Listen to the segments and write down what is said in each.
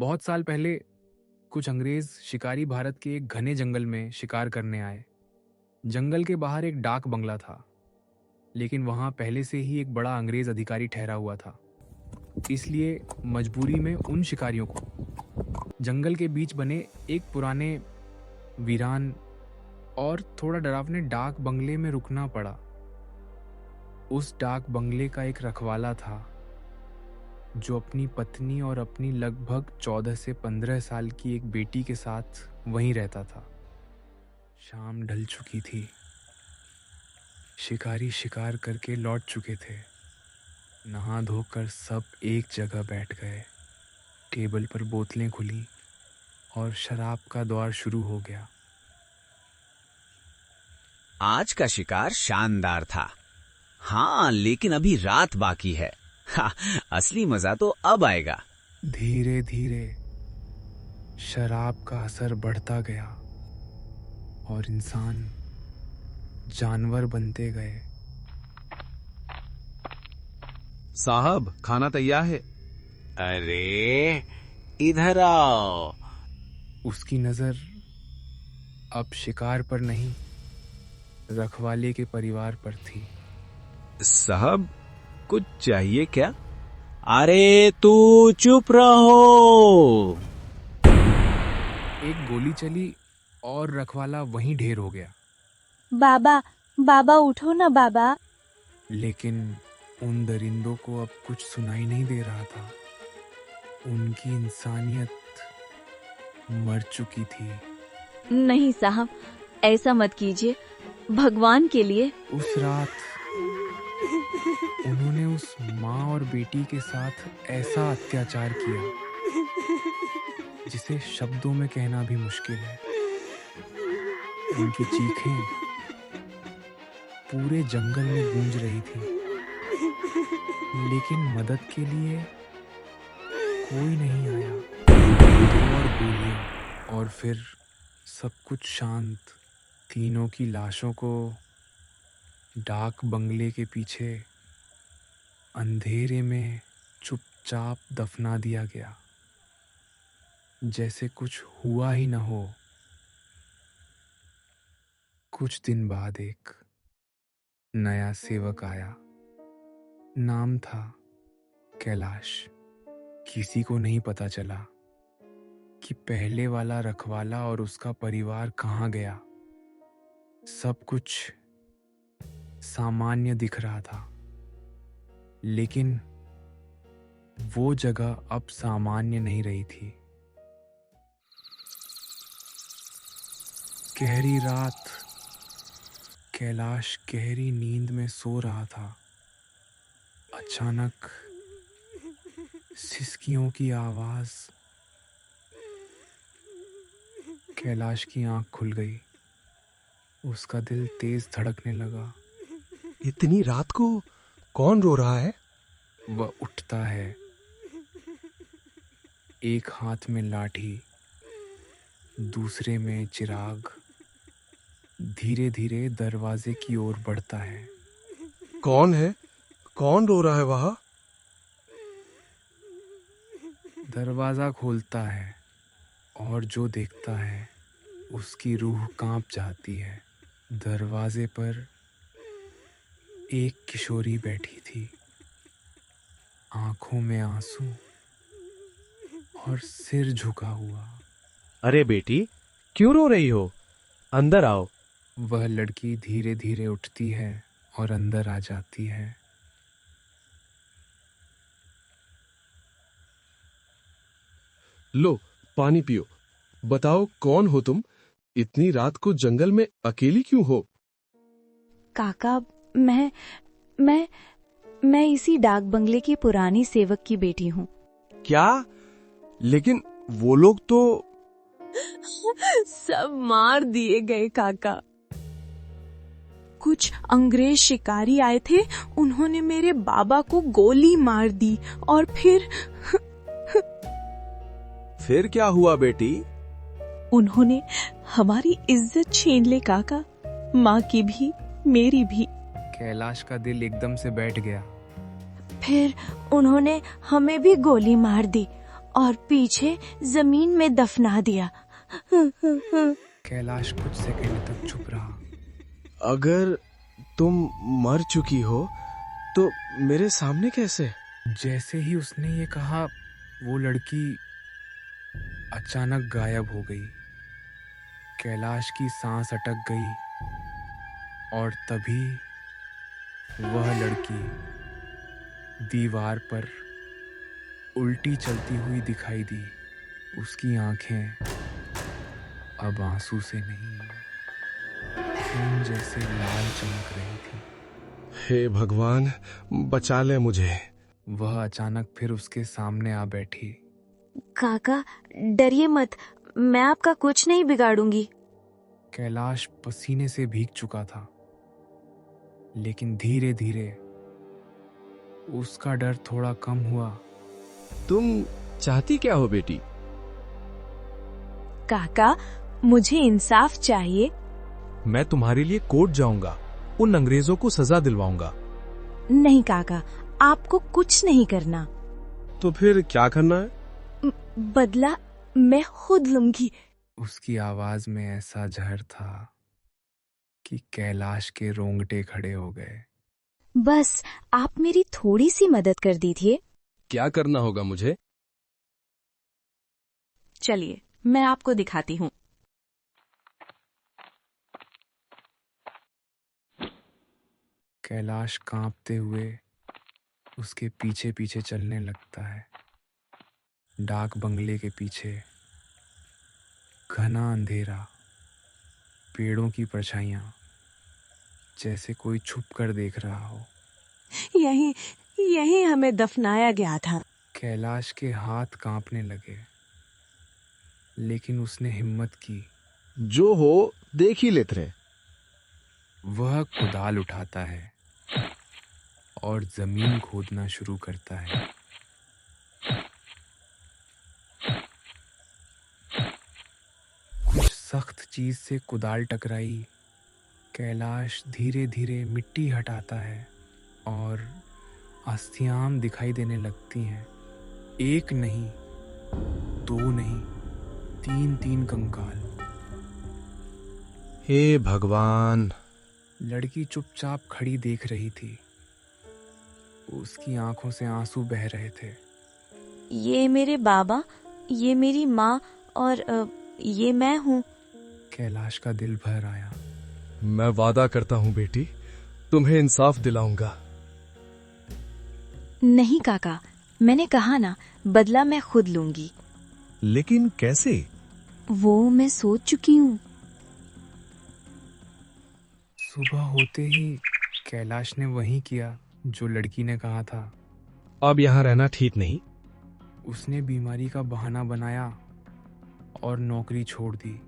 बहुत साल पहले कुछ अंग्रेज शिकारी भारत के एक घने जंगल में शिकार करने आए। जंगल के बाहर एक डाक बंगला था, लेकिन वहां पहले से ही एक बड़ा अंग्रेज अधिकारी ठहरा हुआ था। इसलिए मजबूरी में उन शिकारियों को जंगल के बीच बने एक पुराने, वीरान और थोड़ा डरावने डाक बंगले में रुकना पड़ा। उस डाक बंगले का एक रखवाला था जो अपनी पत्नी और अपनी लगभग 14 से 15 साल की एक बेटी के साथ वहीं रहता था। शाम ढल चुकी थी। शिकारी शिकार करके लौट चुके थे। नहा धोकर सब एक जगह बैठ गए। टेबल पर बोतलें खुली और शराब का दौर शुरू हो गया। आज का शिकार शानदार था। हाँ, लेकिन अभी रात बाकी है। हाँ, असली मजा तो अब आएगा। धीरे धीरे शराब का असर बढ़ता गया और इंसान जानवर बनते गए। साहब, खाना तैयार है। अरे, इधर आओ। उसकी नजर अब शिकार पर नहीं, रखवाले के परिवार पर थी। साहब, कुछ चाहिए क्या? अरे तू चुप रहो। एक गोली चली और रखवाला वहीं ढेर हो गया। बाबा, बाबा उठो ना बाबा। लेकिन उन दरिंदों को अब कुछ सुनाई नहीं दे रहा था। उनकी इंसानियत मर चुकी थी। नहीं साहब, ऐसा मत कीजिए, भगवान के लिए। उस रात उन्होंने उस माँ और बेटी के साथ ऐसा अत्याचार किया जिसे शब्दों में कहना भी मुश्किल है। उनकी चीखें पूरे जंगल में गूंज रही थी, लेकिन मदद के लिए कोई नहीं आया। और गोलियां और फिर सब कुछ शांत। तीनों की लाशों को डाक बंगले के पीछे अंधेरे में चुपचाप दफना दिया गया, जैसे कुछ हुआ ही न हो। कुछ दिन बाद एक नया सेवक आया। नाम था कैलाश। किसी को नहीं पता चला कि पहले वाला रखवाला और उसका परिवार कहाँ गया। सब कुछ सामान्य दिख रहा था, लेकिन वो जगह अब सामान्य नहीं रही थी। गहरी रात, कैलाश गहरी नींद में सो रहा था। अचानक सिसकियों की आवाज। कैलाश की आंख खुल गई। उसका दिल तेज धड़कने लगा। इतनी रात को कौन रो रहा है? वह उठता है। एक हाथ में लाठी, दूसरे में चिराग। धीरे धीरे दरवाजे की ओर बढ़ता है। कौन है? कौन रो रहा है वहां? दरवाजा खोलता है और जो देखता है उसकी रूह कांप जाती है। दरवाजे पर एक किशोरी बैठी थी, आंखों में आंसू और सिर झुका हुआ। अरे बेटी, क्यों रो रही हो? अंदर आओ। वह लड़की धीरे धीरे उठती है और अंदर आ जाती है। लो, पानी पियो। बताओ, कौन हो तुम? इतनी रात को जंगल में अकेली क्यों हो? काका, मैं इसी डाक बंगले की पुरानी सेवक की बेटी हूँ। क्या? लेकिन वो लोग तो सब मार दिए गए काका। कुछ अंग्रेज शिकारी आए थे, उन्होंने मेरे बाबा को गोली मार दी और फिर क्या हुआ बेटी? उन्होंने हमारी इज्जत छीन ली काका, माँ की भी मेरी भी। कैलाश का दिल एकदम से बैठ गया। फिर उन्होंने हमें भी गोली मार दी और पीछे जमीन में दफना दिया। कैलाश कुछ सेकंड तक चुप रहा। अगर तुम मर चुकी हो तो मेरे सामने कैसे? जैसे ही उसने ये कहा, वो लड़की अचानक गायब हो गई। कैलाश की सांस अटक गई और तभी वह लड़की दीवार पर उल्टी चलती हुई दिखाई दी। उसकी आंखें अब आंसू से नहीं, खून जैसे लाल चमक रही थी। हे भगवान, बचा ले मुझे। वह अचानक फिर उसके सामने आ बैठी। काका डरिए मत, मैं आपका कुछ नहीं बिगाड़ूंगी। कैलाश पसीने से भीग चुका था, लेकिन धीरे धीरे उसका डर थोड़ा कम हुआ। तुम चाहती क्या हो बेटी? काका, मुझे इंसाफ चाहिए। मैं तुम्हारे लिए कोर्ट जाऊंगा, उन अंग्रेजों को सजा दिलवाऊंगा। नहीं काका, आपको कुछ नहीं करना। तो फिर क्या करना है? बदला मैं खुद लूंगी। उसकी आवाज में ऐसा जहर था कि कैलाश के रोंगटे खड़े हो गए। बस आप मेरी थोड़ी सी मदद कर दीजिए। क्या करना होगा मुझे? चलिए, मैं आपको दिखाती हूँ। कैलाश कांपते हुए उसके पीछे पीछे चलने लगता है। डाक बंगले के पीछे घना अंधेरा, पेड़ों की परछाइयां, जैसे कोई छुप कर देख रहा हो। यही यही हमें दफनाया गया था। कैलाश के हाथ कांपने लगे, लेकिन उसने हिम्मत की। जो हो देख ही लेते रहे। वह कुदाल उठाता है और जमीन खोदना शुरू करता है। कुछ सख्त चीज से कुदाल टकराई। कैलाश धीरे धीरे मिट्टी हटाता है और अस्थियां दिखाई देने लगती हैं। एक नहीं, दो नहीं, तीन तीन कंकाल। हे भगवान! लड़की चुपचाप खड़ी देख रही थी। उसकी आंखों से आंसू बह रहे थे। ये मेरे बाबा, ये मेरी माँ और ये मैं हूँ। कैलाश का दिल भर आया। मैं वादा करता हूँ बेटी, तुम्हें इंसाफ दिलाऊंगा। नहीं काका, मैंने कहा ना, बदला मैं खुद लूंगी। लेकिन कैसे? वो मैं सोच चुकी हूँ। सुबह होते ही कैलाश ने वही किया जो लड़की ने कहा था। अब यहाँ रहना ठीक नहीं। उसने बीमारी का बहाना बनाया और नौकरी छोड़ दी।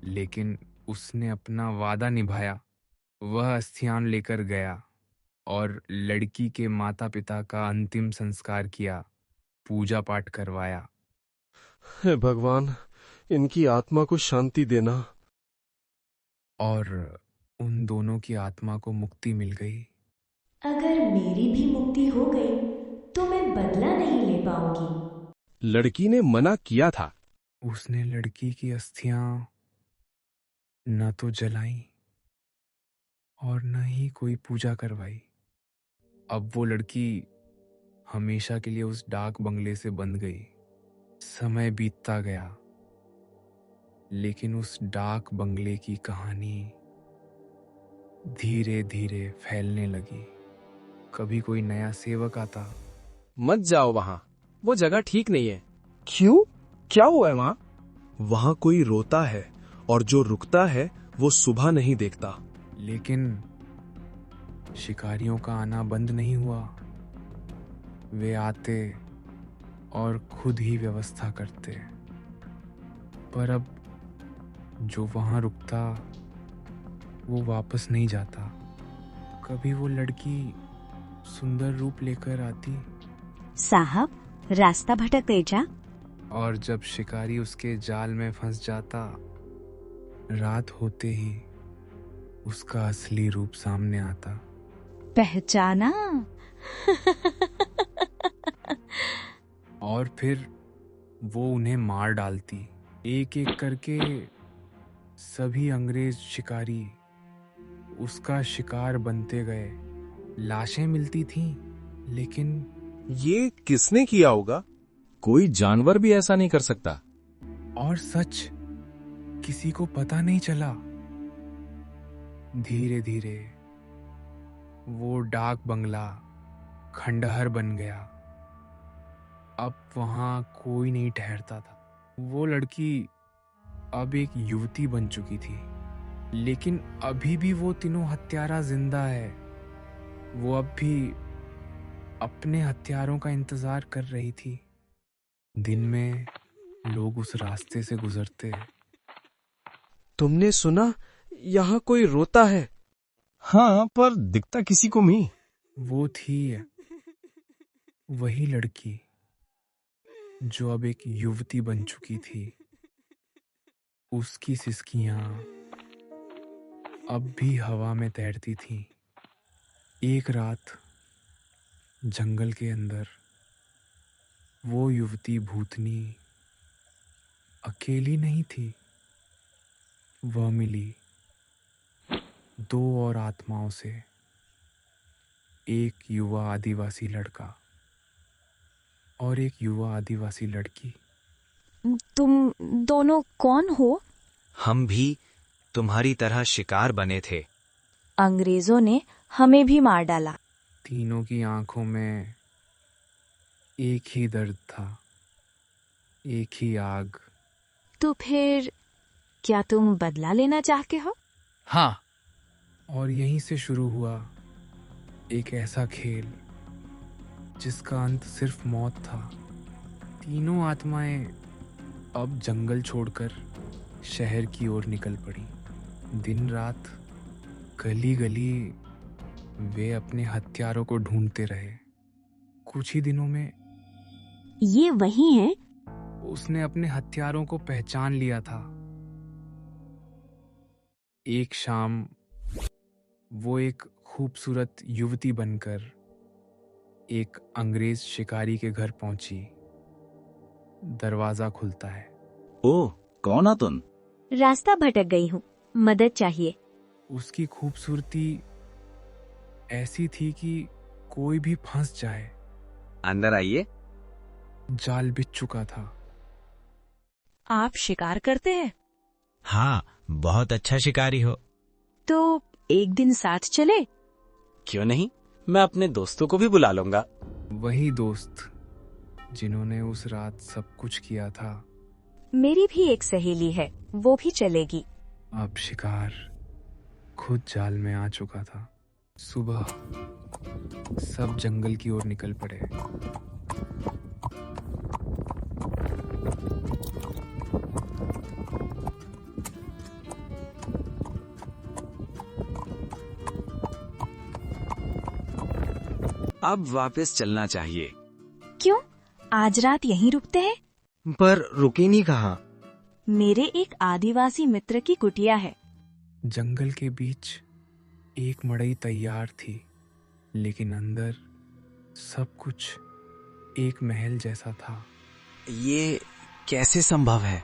लेकिन उसने अपना वादा निभाया। वह अस्थियां लेकर गया और लड़की के माता पिता का अंतिम संस्कार किया, पूजा पाठ करवाया। हे भगवान, इनकी आत्मा को शांति देना। और उन दोनों की आत्मा को मुक्ति मिल गई। अगर मेरी भी मुक्ति हो गई तो मैं बदला नहीं ले पाऊंगी। लड़की ने मना किया था। उसने लड़की की अस्थियां न तो जलाई और न ही कोई पूजा करवाई। अब वो लड़की हमेशा के लिए उस डाक बंगले से बंध गई। समय बीतता गया, लेकिन उस डाक बंगले की कहानी धीरे धीरे फैलने लगी। कभी कोई नया सेवक आता। मत जाओ वहां, वो जगह ठीक नहीं है। क्यों? क्या हुआ है वहां? वहां कोई रोता है और जो रुकता है वो सुबह नहीं देखता। लेकिन शिकारियों का आना बंद नहीं हुआ। वे आते और खुद ही व्यवस्था करते। पर अब जो वहां रुकता वो वापस नहीं जाता। कभी वो लड़की सुंदर रूप लेकर आती साहब, रास्ता भटक गए जा। और जब शिकारी उसके जाल में फंस जाता, रात होते ही उसका असली रूप सामने आता। पहचाना? फिर वो उन्हें मार डालती। एक एक करके सभी अंग्रेज शिकारी उसका शिकार बनते गए। लाशें मिलती थीं, लेकिन ये किसने किया होगा? कोई जानवर भी ऐसा नहीं कर सकता। और सच किसी को पता नहीं चला। धीरे धीरे वो डाक बंगला खंडहर बन गया। अब वहां कोई नहीं ठहरता था। वो लड़की अब एक युवती बन चुकी थी, लेकिन अभी भी वो तीनों हत्यारा जिंदा है। वो अब भी अपने हथियारों का इंतजार कर रही थी। दिन में लोग उस रास्ते से गुजरते। तुमने सुना? यहाँ कोई रोता है। हाँ, पर दिखता किसी को नहीं। वो थी वही लड़की जो अब एक युवती बन चुकी थी। उसकी सिसकियां अब भी हवा में तैरती थीं। एक रात जंगल के अंदर वो युवती भूतनी अकेली नहीं थी। वह मिली 2 और आत्माओं से, एक युवा आदिवासी लड़का और एक युवा आदिवासी लड़की। तुम दोनों कौन हो? हम भी तुम्हारी तरह शिकार बने थे। अंग्रेजों ने हमें भी मार डाला। तीनों की आंखों में एक ही दर्द था, एक ही आग। तो फिर क्या तुम बदला लेना चाहते हो? हाँ। और यहीं से शुरू हुआ एक ऐसा खेल जिसका अंत सिर्फ मौत था। तीनों आत्माएं अब जंगल छोड़कर शहर की ओर निकल पड़ी। दिन रात गली गली वे अपने हथियारों को ढूंढते रहे। कुछ ही दिनों में ये वही है? उसने अपने हथियारों को पहचान लिया था। एक शाम वो एक खूबसूरत युवती बनकर एक अंग्रेज शिकारी के घर पहुंची। दरवाजा खुलता है। ओह, कौन हो तुम? रास्ता भटक गई हूँ, मदद चाहिए। उसकी खूबसूरती ऐसी थी कि कोई भी फंस जाए। अंदर आइए। जाल बिछ चुका था। आप शिकार करते हैं? हाँ, बहुत अच्छा शिकारी हो। तो एक दिन साथ चले? क्यों नहीं, मैं अपने दोस्तों को भी बुला लूंगा। वही दोस्त जिन्होंने उस रात सब कुछ किया था। मेरी भी एक सहेली है, वो भी चलेगी। अब शिकार खुद जाल में आ चुका था। सुबह सब जंगल की ओर निकल पड़े। अब वापस चलना चाहिए। क्यों? आज रात यहीं रुकते हैं। पर रुके नहीं कहाँ? मेरे एक आदिवासी मित्र की कुटिया है। जंगल के बीच एक मड़ई तैयार थी, लेकिन अंदर सब कुछ एक महल जैसा था। ये कैसे संभव है?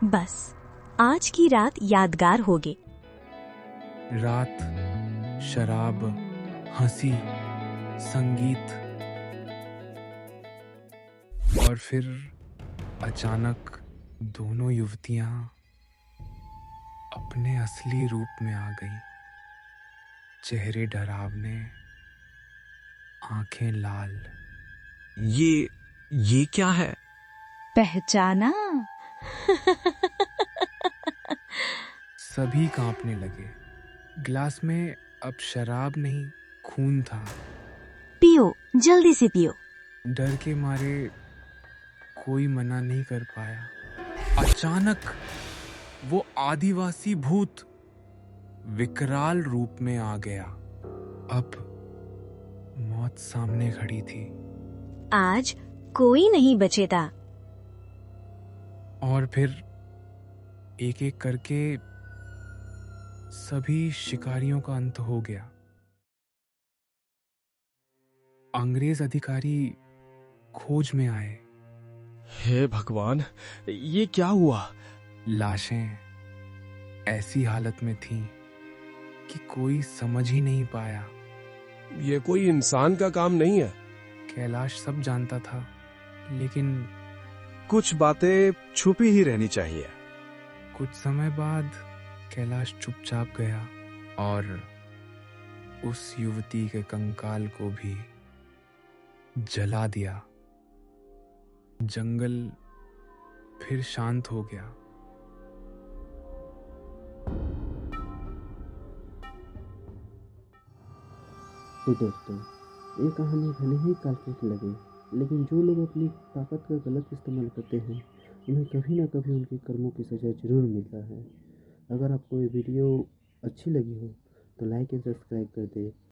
बस आज की रात यादगार होगी। रात, शराब, हंसी, संगीत, और फिर अचानक दोनों युवतियां अपने असली रूप में आ गईं। चेहरे डरावने, आंखें लाल। ये क्या है? पहचाना? सभी कांपने लगे। गिलास में अब शराब नहीं, खून था। पियो, जल्दी से पियो। डर के मारे कोई मना नहीं कर पाया। अचानक वो आदिवासी भूत विकराल रूप में आ गया। अब मौत सामने खड़ी थी। आज कोई नहीं बचेगा। और फिर एक एक करके सभी शिकारियों का अंत हो गया। अंग्रेज अधिकारी खोज में आए, हे भगवान, ये क्या हुआ? लाशें ऐसी हालत में थीं कि कोई समझ ही नहीं पाया। ये कोई इंसान का काम नहीं है। कैलाश सब जानता था, लेकिन कुछ बातें छुपी ही रहनी चाहिए। कुछ समय बाद कैलाश चुपचाप गया और उस युवती के कंकाल को भी जला दिया। जंगल फिर शांत हो गया। तो दोस्तों, ये कहानी भले ही काल्पनिक लगे, लेकिन जो लोग अपनी ताकत का गलत इस्तेमाल करते हैं उन्हें कभी ना कभी उनके कर्मों की सजा जरूर मिलता है। अगर आपको ये वीडियो अच्छी लगी हो तो लाइक एंड सब्सक्राइब कर दे।